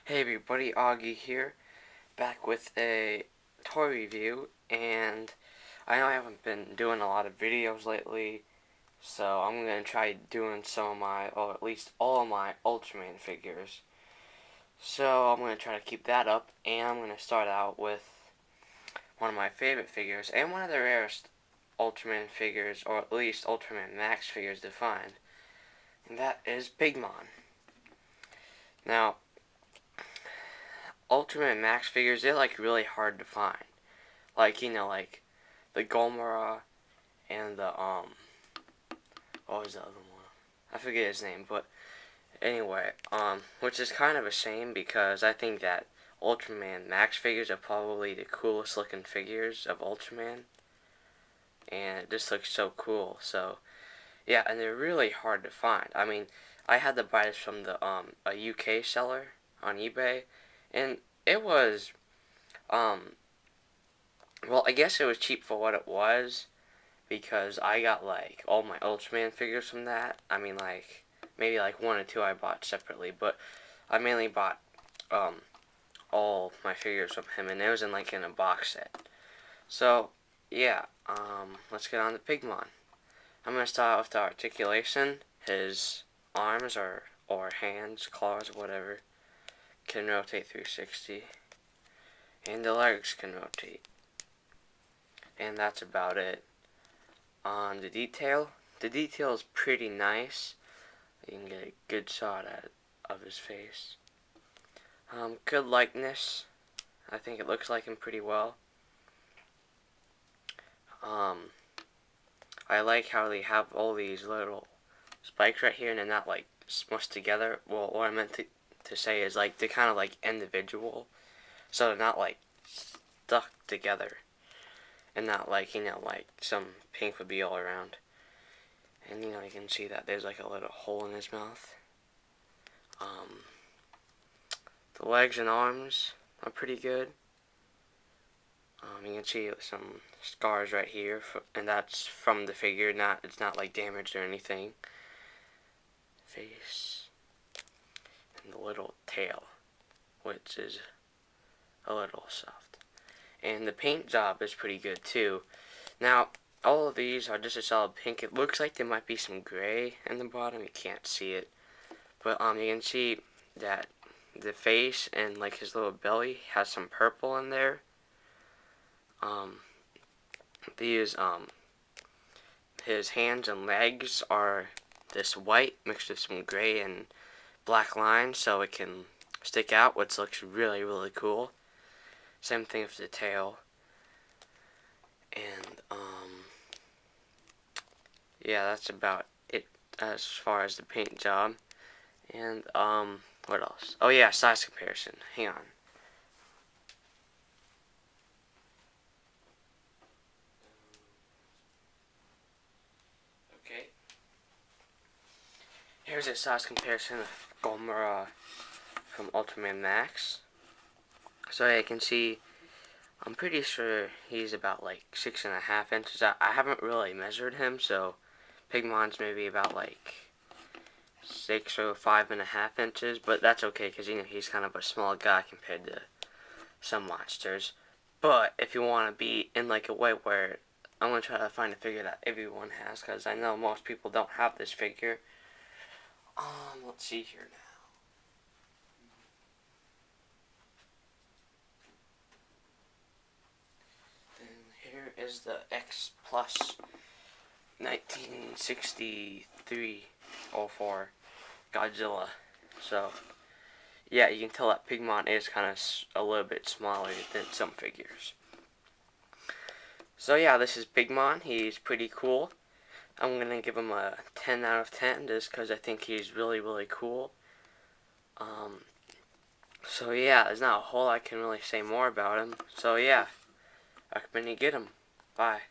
Hey everybody, Augie here, back with a toy review, and I know I haven't been doing a lot of videos lately, so I'm going to try doing some of my, or at least all of my Ultraman figures. So I'm going to try to keep that up, and I'm going to start out with one of my favorite figures, and one of the rarest Ultraman figures, or at least Ultraman Max figures to find, and that is Pigmon. Now, Ultraman Max figures, they're like really hard to find. Like, like the Gomora and the, what was the other one? I forget his name, but anyway, which is kind of a shame because I think that Ultraman Max figures are probably the coolest looking figures of Ultraman. And it just looks so cool, so, yeah, and they're really hard to find. I mean, I had to buy this from the, a UK seller on eBay, and it was, well, I guess it was cheap for what it was, because I got, like, all my Ultraman figures from that. I mean, like, maybe, like, one or two I bought separately, but I mainly bought, all my figures from him, and it was in a box set. So, yeah, let's get on to Pigmon. I'm going to start with the articulation. His arms, or hands, claws, whatever, can rotate 360, and the legs can rotate. And that's about it. On the detail is pretty nice. You can get a good shot of his face. Good likeness. I think it looks like him pretty well. I like how they have all these little spikes right here, and they're not like smushed together. Well, what I meant to say is like they're kind of like individual, so they're not like stuck together, and not like like some pink would be all around. And you can see that there's like a little hole in his mouth. The legs and arms are pretty good. You can see some scars right here, and that's from the figure. It's not like damaged or anything. Face and the little tail, which is a little soft. And the paint job is pretty good too. Now, all of these are just a solid pink. It looks like there might be some gray in the bottom. You can't see it, but you can see that the face and like his little belly has some purple in there. These his hands and legs are this white mixed with some gray and black lines, so it can stick out, which looks really, really cool. Same thing with the tail. And yeah, that's about it as far as the paint job. And what else? Oh yeah, size comparison. Hang on. Okay. Here's a size comparison of Gomora from Ultraman Max. So yeah, you can see, I'm pretty sure he's about like 6.5 inches. I haven't really measured him, so Pigmon's maybe about like 6 or 5.5 inches, but that's okay because he's kind of a small guy compared to some monsters. But if you want to be in like a way where I'm gonna try to find a figure that everyone has, because I know most people don't have this figure. Let's see here now. Here is the X Plus 1963-04 Godzilla. So, yeah, you can tell that Pigmon is kind of a little bit smaller than some figures. So, yeah, this is Pigmon. He's pretty cool. I'm going to give him a 10 out of 10 just because I think he's really, really cool. So, yeah, there's not a whole lot I can really say more about him. So, yeah. I recommend you get him. Bye.